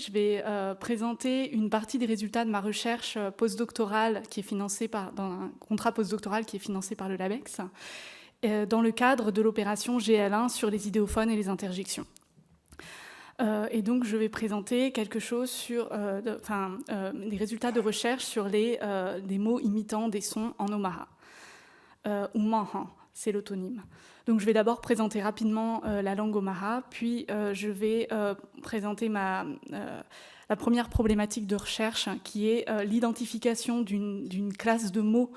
je vais présenter une partie des résultats de ma recherche postdoctorale qui est financée dans un contrat postdoctoral qui est financé par le LABEX, dans le cadre de l'opération GL1 sur les idéophones et les interjections. Et donc, je vais présenter quelque chose sur des résultats de recherche sur des mots imitant des sons en Omaha, ou Manhan, c'est l'autonyme. Donc, je vais d'abord présenter rapidement la langue Omaha, puis je vais présenter la première problématique de recherche, qui est l'identification d'une classe de mots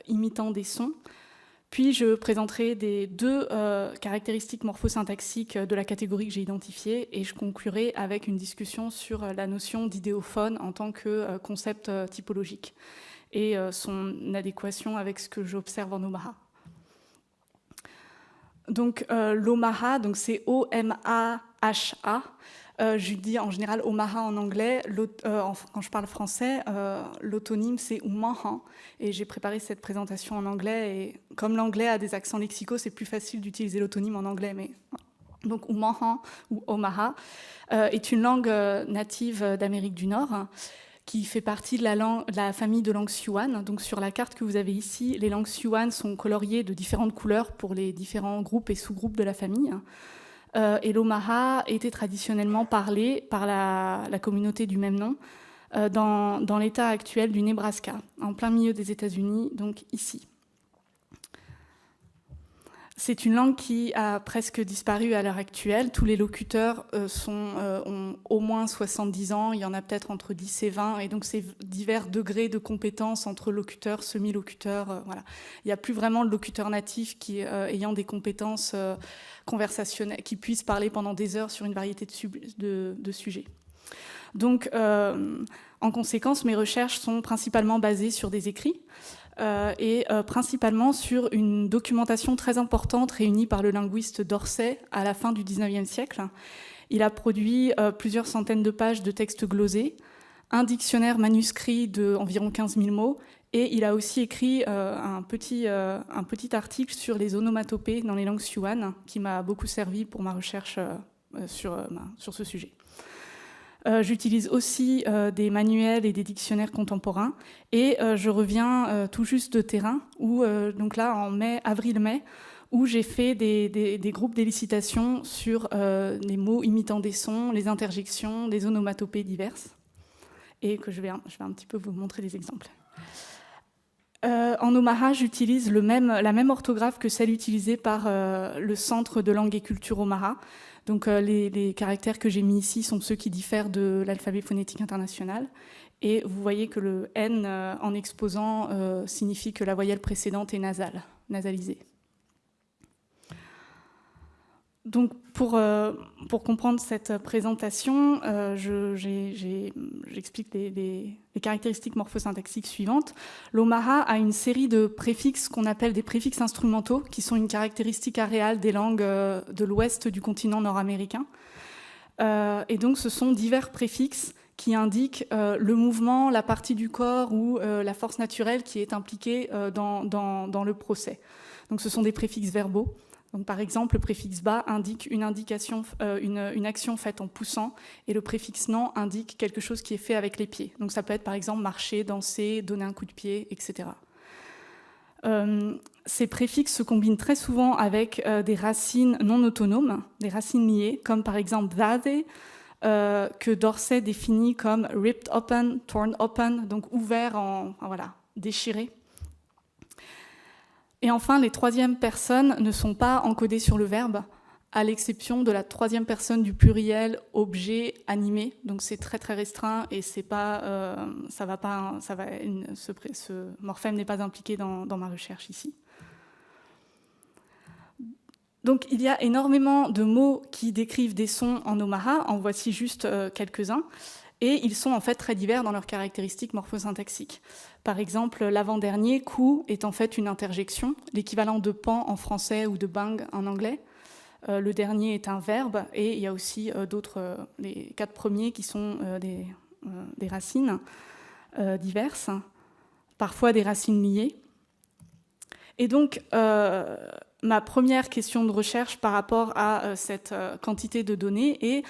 imitant des sons. Puis je présenterai deux caractéristiques morphosyntaxiques de la catégorie que j'ai identifiée, et je conclurai avec une discussion sur la notion d'idéophone en tant que concept typologique et son adéquation avec ce que j'observe en Omaha. Donc l'Omaha, c'est O-M-A-H-A. Je dis en général Omaha en anglais. Quand je parle français, l'autonyme c'est Oumahan. Et j'ai préparé cette présentation en anglais. Et comme l'anglais a des accents lexicaux, c'est plus facile d'utiliser l'autonyme en anglais. Donc Oumahan ou Omaha est une langue native d'Amérique du Nord qui fait partie de la famille de langues Siouan. Donc sur la carte que vous avez ici, les langues Siouan sont coloriées de différentes couleurs pour les différents groupes et sous-groupes de la famille. Et l'Omaha était traditionnellement parlé par la communauté du même nom dans l'état actuel du Nebraska, en plein milieu des États-Unis, donc ici. C'est une langue qui a presque disparu à l'heure actuelle. Tous les locuteurs ont au moins 70 ans, il y en a peut-être entre 10 et 20, et donc c'est divers degrés de compétences entre locuteurs, semi-locuteurs. Voilà. Il n'y a plus vraiment de locuteur natif ayant des compétences conversationnelles, qui puissent parler pendant des heures sur une variété de sujets. Donc, en conséquence, mes recherches sont principalement basées sur des écrits, et principalement sur une documentation très importante réunie par le linguiste d'Orsay à la fin du XIXe siècle. Il a produit plusieurs centaines de pages de textes glosés, un dictionnaire manuscrit d'environ 15 000 mots, et il a aussi écrit un petit article sur les onomatopées dans les langues siouanes, qui m'a beaucoup servi pour ma recherche sur ce sujet. J'utilise aussi des manuels et des dictionnaires contemporains, et je reviens tout juste de terrain, où donc là en avril-mai, où j'ai fait des groupes d'élicitation sur les mots imitant des sons, les interjections, des onomatopées diverses, et que je vais un petit peu vous montrer des exemples. En Omaha, j'utilise la même orthographe que celle utilisée par le Centre de langue et culture Omaha. Donc les caractères que j'ai mis ici sont ceux qui diffèrent de l'alphabet phonétique international. Et vous voyez que le N en exposant signifie que la voyelle précédente est nasalisée. Donc pour comprendre cette présentation, j'explique les caractéristiques morphosyntaxiques suivantes. L'Omaha a une série de préfixes qu'on appelle des préfixes instrumentaux, qui sont une caractéristique aréale des langues de l'ouest du continent nord-américain. Et donc ce sont divers préfixes qui indiquent le mouvement, la partie du corps ou la force naturelle qui est impliquée dans le procès. Donc ce sont des préfixes verbaux. Donc, par exemple, le préfixe bas indique une action faite en poussant, et le préfixe non indique quelque chose qui est fait avec les pieds. Donc ça peut être par exemple marcher, danser, donner un coup de pied, etc. Ces préfixes se combinent très souvent avec des racines non autonomes, des racines liées, comme par exemple dhade, que Dorsey définit comme ripped open, torn open, donc ouvert, déchiré. Et enfin, les troisièmes personnes ne sont pas encodées sur le verbe, à l'exception de la troisième personne du pluriel objet animé. Donc c'est très très restreint et ce morphème n'est pas impliqué dans ma recherche ici. Donc il y a énormément de mots qui décrivent des sons en Omaha, en voici juste quelques-uns, et ils sont en fait très divers dans leurs caractéristiques morphosyntaxiques. Par exemple, l'avant-dernier, coup, est en fait une interjection, l'équivalent de pan en français ou de bang en anglais. Le dernier est un verbe, et il y a aussi les 4 premiers qui sont des racines diverses, parfois des racines liées. Et donc, ma première question de recherche par rapport à cette quantité de données est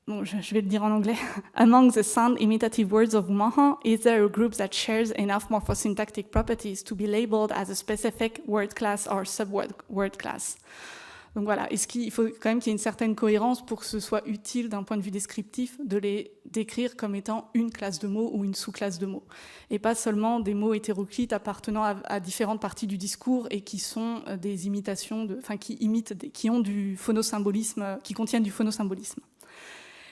Bon, je vais le dire en anglais. Among the sound imitative words of Maha, is there a group that shares enough morphosyntactic properties to be labeled as a specific word class or sub-word class? Donc voilà, il faut quand même qu'il y ait une certaine cohérence pour que ce soit utile d'un point de vue descriptif de les décrire comme étant une classe de mots ou une sous-classe de mots, et pas seulement des mots hétéroclites appartenant à différentes parties du discours et qui sont des imitations, qui ont du phonosymbolisme, qui contiennent du phonosymbolisme.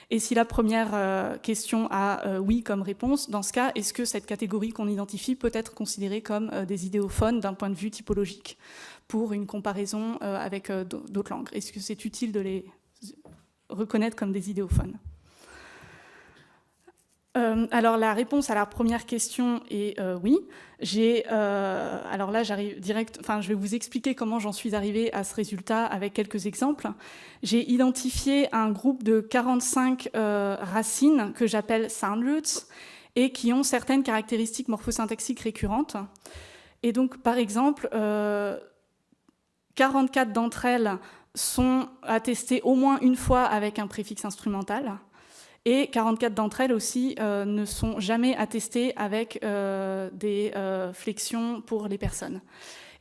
Et si la première question a oui comme réponse, dans ce cas, est-ce que cette catégorie qu'on identifie peut être considérée comme des idéophones d'un point de vue typologique pour une comparaison avec d'autres langues? Est-ce que c'est utile de les reconnaître comme des idéophones? Alors la réponse à la première question est oui. Alors là, j'arrive direct. Enfin, je vais vous expliquer comment j'en suis arrivée à ce résultat avec quelques exemples. J'ai identifié un groupe de 45 racines que j'appelle sound roots et qui ont certaines caractéristiques morphosyntaxiques récurrentes. Et donc, par exemple, 44 d'entre elles sont attestées au moins une fois avec un préfixe instrumental. Et 44 d'entre elles aussi ne sont jamais attestées avec des flexions pour les personnes.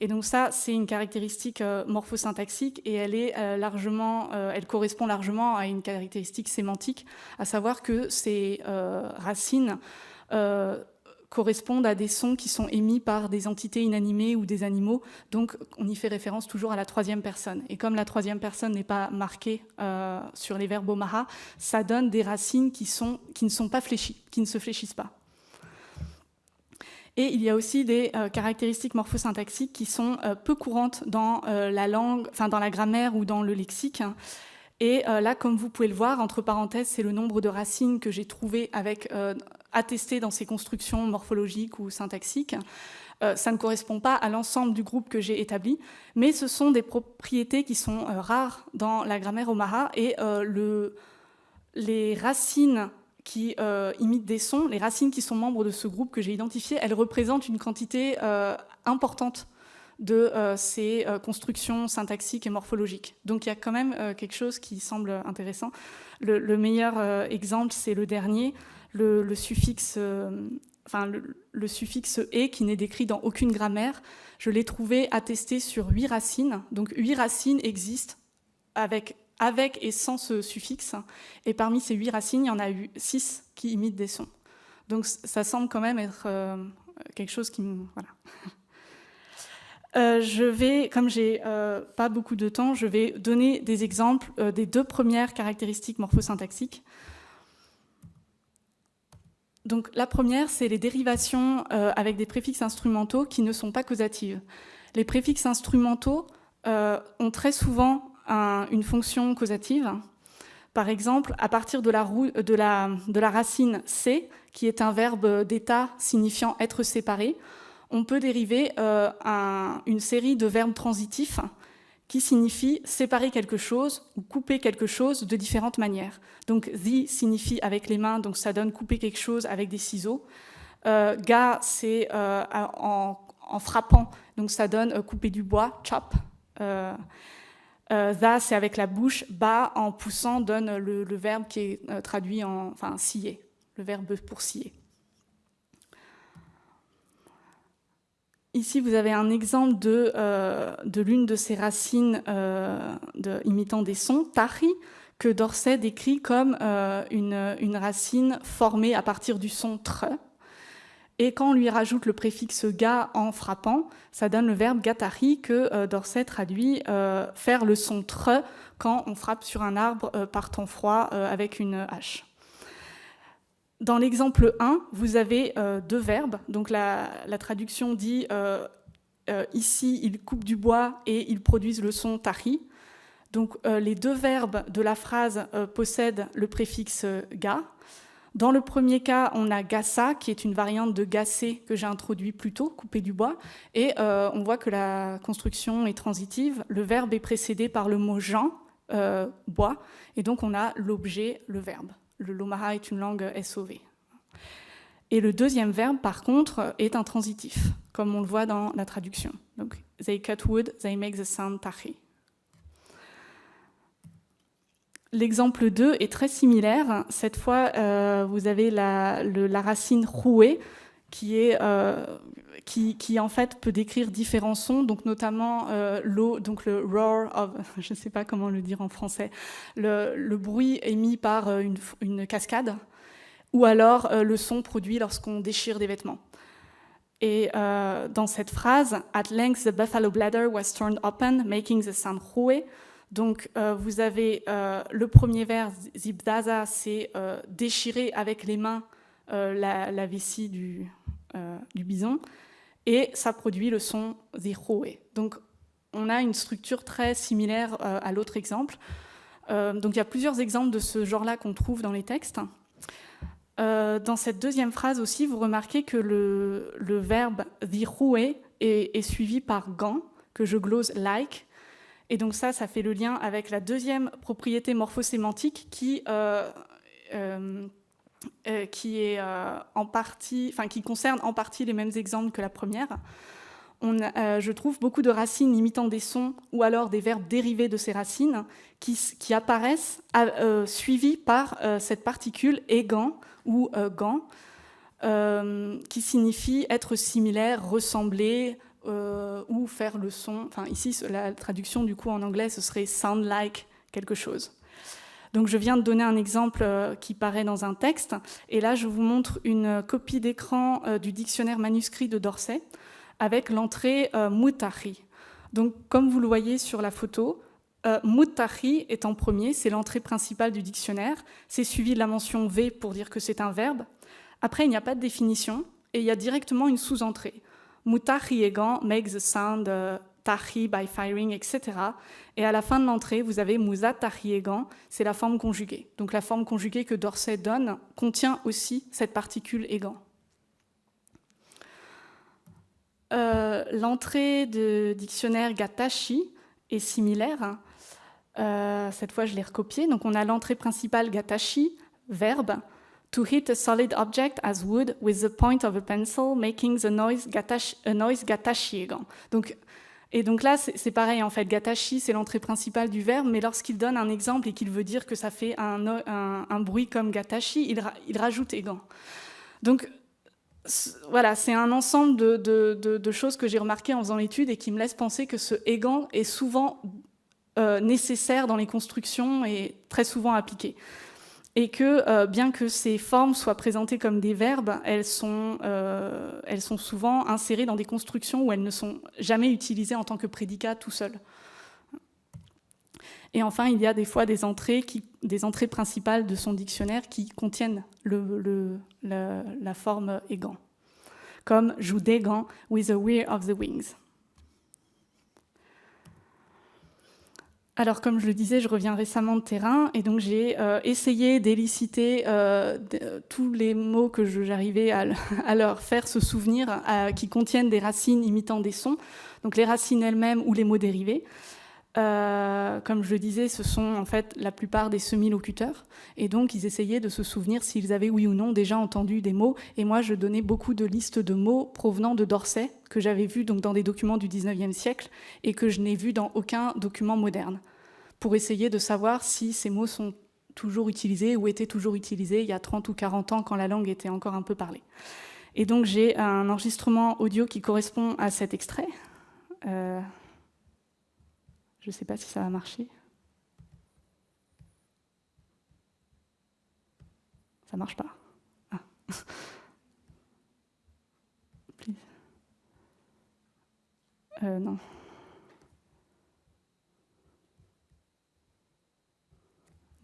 Et donc ça, c'est une caractéristique morphosyntaxique et elle correspond largement à une caractéristique sémantique, à savoir que ces racines correspondent à des sons qui sont émis par des entités inanimées ou des animaux, donc on y fait référence toujours à la troisième personne. Et comme la troisième personne n'est pas marquée sur les verbes Omaha, ça donne des racines qui ne sont pas fléchies, qui ne se fléchissent pas. Et il y a aussi des caractéristiques morphosyntaxiques qui sont peu courantes dans la langue, enfin dans la grammaire ou dans le lexique. Et là, comme vous pouvez le voir, entre parenthèses, c'est le nombre de racines que j'ai trouvé attestées dans ces constructions morphologiques ou syntaxiques. Ça ne correspond pas à l'ensemble du groupe que j'ai établi, mais ce sont des propriétés qui sont rares dans la grammaire Omaha. Et les racines qui imitent des sons, les racines qui sont membres de ce groupe que j'ai identifié, elles représentent une quantité importante de ces constructions syntaxiques et morphologiques. Donc il y a quand même quelque chose qui semble intéressant. Le meilleur exemple, c'est le dernier, le suffixe le suffixe « et » qui n'est décrit dans aucune grammaire. Je l'ai trouvé attesté sur 8 racines. Donc 8 racines existent avec et sans ce suffixe. Et parmi ces 8 racines, il y en a eu 6 qui imitent des sons. Donc ça semble quand même être quelque chose qui me... Voilà. Comme j'ai pas beaucoup de temps, je vais donner des exemples des 2 premières caractéristiques morphosyntaxiques. Donc la première, c'est les dérivations avec des préfixes instrumentaux qui ne sont pas causatives. Les préfixes instrumentaux ont très souvent une fonction causative. Par exemple, à partir de la racine « c », qui est un verbe d'état signifiant « être séparé », on peut dériver une série de verbes transitifs qui signifient séparer quelque chose ou couper quelque chose de différentes manières. Donc, the signifie avec les mains, donc ça donne couper quelque chose avec des ciseaux. Ga, c'est en frappant, donc ça donne couper du bois, chop. Tha, c'est avec la bouche. Ba, en poussant, donne le verbe qui est traduit en scier, le verbe pour scier. Ici, vous avez un exemple de l'une de ces racines imitant des sons, tahi, que Dorsey décrit comme une racine formée à partir du son tr. Et quand on lui rajoute le préfixe ga en frappant, ça donne le verbe gatari que Dorsey traduit faire le son tr quand on frappe sur un arbre par temps froid avec une hache. Dans l'exemple 1, vous avez 2 verbes. Donc la traduction dit ici, ils coupent du bois et ils produisent le son tahi. Donc les 2 verbes de la phrase possèdent le préfixe ga. Dans le premier cas, on a gassa, qui est une variante de gasser que j'ai introduit plus tôt, couper du bois. Et on voit que la construction est transitive. Le verbe est précédé par le mot jan, bois. Et donc on a l'objet, le verbe. Le Lomaha est une langue SOV. Et le deuxième verbe, par contre, est un transitif, comme on le voit dans la traduction. Donc, they cut wood, they make the sound tahi. L'exemple 2 est très similaire. Cette fois, vous avez la racine roué, qui en fait peut décrire différents sons, donc notamment l'eau, donc le roar of, je ne sais pas comment le dire en français, le bruit émis par une cascade, ou alors le son produit lorsqu'on déchire des vêtements. Et dans cette phrase, at length the buffalo bladder was torn open, making the sound roué. Donc vous avez le premier vers, zibdaza, c'est déchirer avec les mains la vessie du bison, et ça produit le son ziroué. Donc on a une structure très similaire à l'autre exemple. Donc il y a plusieurs exemples de ce genre-là qu'on trouve dans les textes. Dans cette deuxième phrase aussi, vous remarquez que le verbe ziroué est suivi par gan, que je glose like. Et donc ça fait le lien avec la deuxième propriété morphosémantique qui concerne en partie les mêmes exemples que la première. Je trouve beaucoup de racines imitant des sons ou alors des verbes dérivés de ces racines qui apparaissent suivis par cette particule égan ou gant, qui signifie être similaire, ressembler, ou faire le son. Enfin, ici, la traduction du coup en anglais, ce serait sound like quelque chose. Donc, je viens de donner un exemple qui paraît dans un texte, et là, je vous montre une copie d'écran du dictionnaire manuscrit de Dorsey avec l'entrée mutahi. Donc, comme vous le voyez sur la photo, mutahi est en premier, c'est l'entrée principale du dictionnaire. C'est suivi de la mention V pour dire que c'est un verbe. Après, il n'y a pas de définition et il y a directement une sous-entrée. Mutahi egan make the sound tahi by firing, etc. Et à la fin de l'entrée, vous avez muzatahi egan, c'est la forme conjuguée. Donc la forme conjuguée que Dorsey donne contient aussi cette particule egan. L'entrée de dictionnaire Gatashi est similaire. Cette fois, je l'ai recopiée. Donc on a l'entrée principale Gatashi, verbe. To hit a solid object as wood with the point of a pencil, making the noise gatashi. Donc là, c'est pareil en fait. Gatashi, c'est l'entrée principale du verbe, mais lorsqu'il donne un exemple et qu'il veut dire que ça fait un bruit comme gatashi, il rajoute égan. Donc voilà, c'est un ensemble de choses que j'ai remarquées en faisant l'étude et qui me laissent penser que ce égan est souvent nécessaire dans les constructions et très souvent appliqué. Et que bien que ces formes soient présentées comme des verbes, elles sont souvent insérées dans des constructions où elles ne sont jamais utilisées en tant que prédicat tout seul. Et enfin, il y a des fois des entrées principales de son dictionnaire qui contiennent la forme égan, comme joue d'égan with a weir of the wings. Alors, comme je le disais, je reviens récemment de terrain, et donc j'ai essayé d'éliciter tous les mots que j'arrivais à leur faire se souvenir, qui contiennent des racines imitant des sons, donc les racines elles-mêmes ou les mots dérivés. Comme je le disais, ce sont en fait la plupart des semi-locuteurs, et donc ils essayaient de se souvenir s'ils avaient oui ou non déjà entendu des mots, et moi je donnais beaucoup de listes de mots provenant de Dorsey, que j'avais vus donc dans des documents du 19e siècle, et que je n'ai vus dans aucun document moderne, pour essayer de savoir si ces mots sont toujours utilisés ou étaient toujours utilisés il y a 30 ou 40 ans quand la langue était encore un peu parlée. Et donc j'ai un enregistrement audio qui correspond à cet extrait. Je ne sais pas si ça va marcher. Ça ne marche pas. Ah. Please. Non.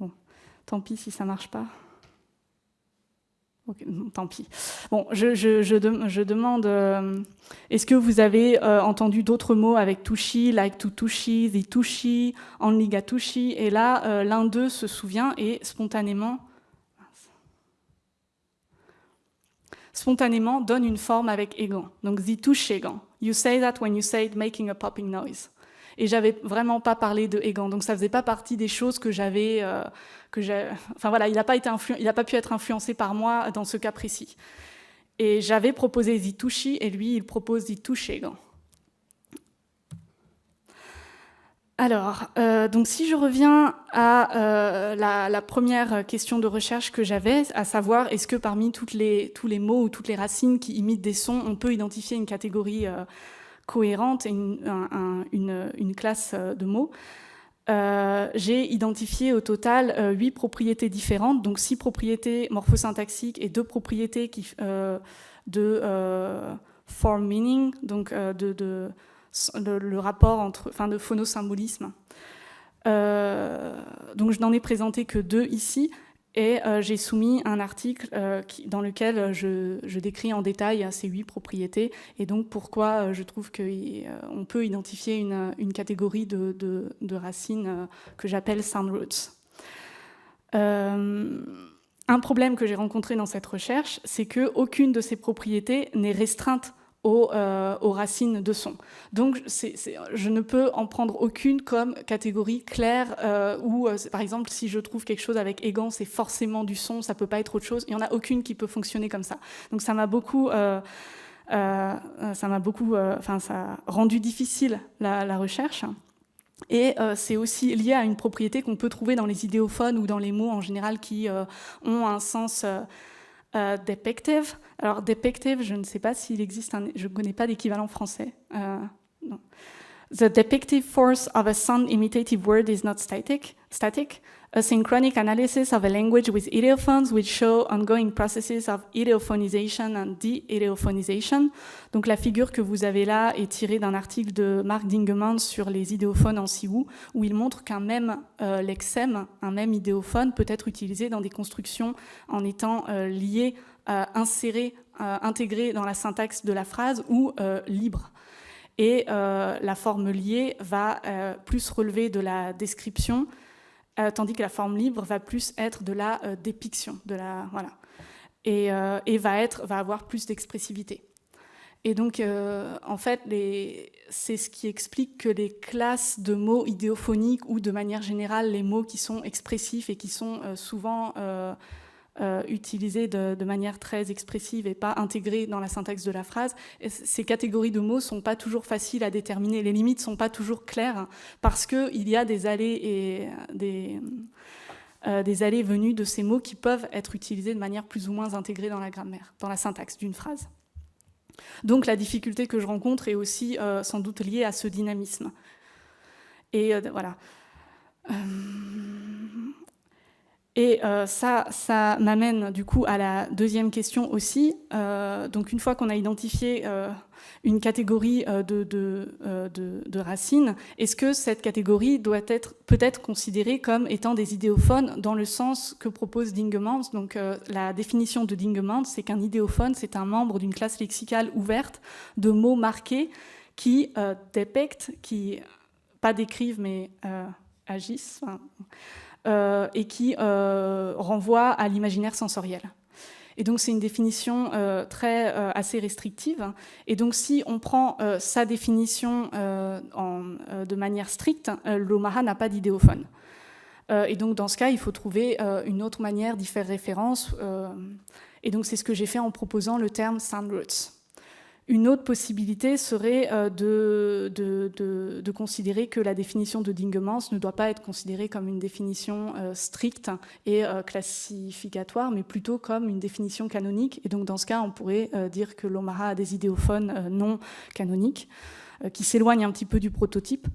Bon, tant pis si ça ne marche pas. Okay, tant pis. Bon, je demande, est-ce que vous avez entendu d'autres mots avec touchy, like to touchy, the touchy, only got touchy, et là, l'un d'eux se souvient et spontanément donne une forme avec égan. Donc, the touch égan. You say that when you say it making a popping noise. Et j'avais vraiment pas parlé de égan, donc ça faisait pas partie des choses que j'avais, enfin voilà, il n'a pas pu être influencé par moi dans ce cas précis. Et j'avais proposé the touchy, et lui il propose the touch égan. Alors, donc si je reviens à la première question de recherche que j'avais, à savoir est-ce que parmi tous les mots ou toutes les racines qui imitent des sons, on peut identifier une catégorie cohérente et une classe de mots, j'ai identifié au total 8 propriétés différentes, donc 6 propriétés morphosyntaxiques et 2 propriétés de form meaning, donc le rapport de phonosymbolisme. Donc je n'en ai présenté que 2 ici, et j'ai soumis un article dans lequel je décris en détail ces 8 propriétés, et donc pourquoi je trouve qu'on peut identifier une catégorie de racines que j'appelle sound roots. Un problème que j'ai rencontré dans cette recherche, c'est qu'aucune de ces propriétés n'est restreinte aux racines de son. Donc, je ne peux en prendre aucune comme catégorie claire où, par exemple, si je trouve quelque chose avec Egan, c'est forcément du son, ça ne peut pas être autre chose. Il n'y en a aucune qui peut fonctionner comme ça. Donc, ça a rendu difficile la recherche. Et c'est aussi lié à une propriété qu'on peut trouver dans les idéophones ou dans les mots en général qui ont un sens depictive. Alors, depictive, je ne sais pas s'il existe, je ne connais pas d'équivalent français. Non. The depictive force of a sound imitative word is not static. A synchronic analysis of a language with ideophones which show ongoing processes of ideophonization and de-ideophonization. Donc la figure que vous avez là est tirée d'un article de Mark Dingemans sur les idéophones en Siwu, où il montre qu'un même lexème, un même idéophone, peut être utilisé dans des constructions en étant lié, inséré, intégré dans la syntaxe de la phrase ou libre. Et la forme liée va plus relever de la description, tandis que la forme libre va plus être de la dépiction, voilà, et va avoir plus d'expressivité. Et donc, en fait, c'est ce qui explique que les classes de mots idéophoniques ou de manière générale les mots qui sont expressifs et qui sont souvent utilisés de manière très expressive et pas intégrés dans la syntaxe de la phrase, ces catégories de mots ne sont pas toujours faciles à déterminer. Les limites ne sont pas toujours claires parce qu'il y a des allées et des allées venues de ces mots qui peuvent être utilisés de manière plus ou moins intégrée dans la grammaire, dans la syntaxe d'une phrase. Donc la difficulté que je rencontre est aussi sans doute liée à ce dynamisme. Et voilà. Et ça m'amène du coup à la deuxième question aussi. Donc une fois qu'on a identifié une catégorie de racines, est-ce que cette catégorie peut être considérée comme étant des idéophones dans le sens que propose Dingemans? Donc la définition de Dingemans, c'est qu'un idéophone, c'est un membre d'une classe lexicale ouverte de mots marqués qui dépectent, qui pas décrivent mais agissent, et qui renvoie à l'imaginaire sensoriel. Et donc c'est une définition assez restrictive. Et donc si on prend sa définition de manière stricte, l'Omaha n'a pas d'idéophone. Et donc dans ce cas, il faut trouver une autre manière d'y faire référence. Et donc c'est ce que j'ai fait en proposant le terme sound roots. Une autre possibilité serait de considérer que la définition de Dingemans ne doit pas être considérée comme une définition stricte et classificatoire, mais plutôt comme une définition canonique. Et donc, dans ce cas, on pourrait dire que l'Omaha a des idéophones non canoniques, qui s'éloignent un petit peu du prototype.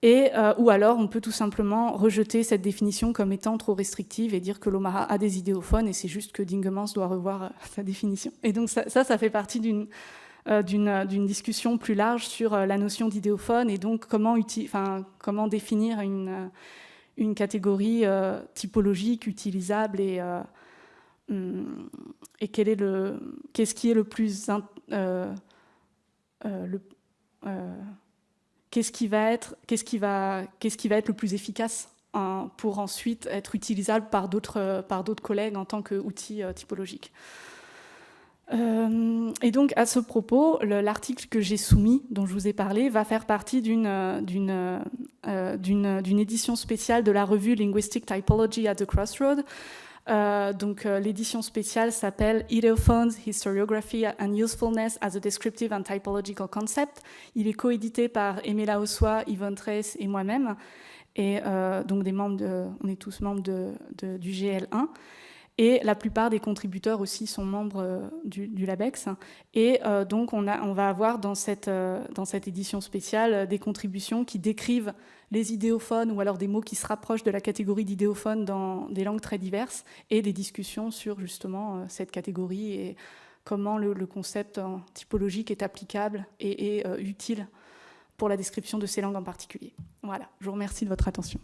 Ou alors, on peut tout simplement rejeter cette définition comme étant trop restrictive et dire que l'Omaha a des idéophones, et c'est juste que Dingemans doit revoir sa définition. Et donc, ça fait partie d'une discussion plus large sur la notion d'idéophone et donc comment définir une catégorie typologique utilisable et qu'est-ce qui est le plus qu'est-ce qui va être le plus efficace pour ensuite être utilisable par d'autres collègues en tant qu'outil typologique. Et donc, à ce propos, l'article que j'ai soumis, dont je vous ai parlé, va faire partie d'une édition spéciale de la revue Linguistic Typology at the Crossroads, Donc l'édition spéciale s'appelle Ideophones, Historiography and Usefulness as a Descriptive and Typological Concept. Il est coédité par Emela Ossois, Yvonne Trace et moi-même. Et donc on est tous membres du GL1. Et la plupart des contributeurs aussi sont membres du LABEX. Et donc on va avoir dans cette édition spéciale des contributions qui décrivent les idéophones ou alors des mots qui se rapprochent de la catégorie d'idéophones dans des langues très diverses et des discussions sur justement cette catégorie et comment le concept typologique est applicable et utile pour la description de ces langues en particulier. Voilà, je vous remercie de votre attention.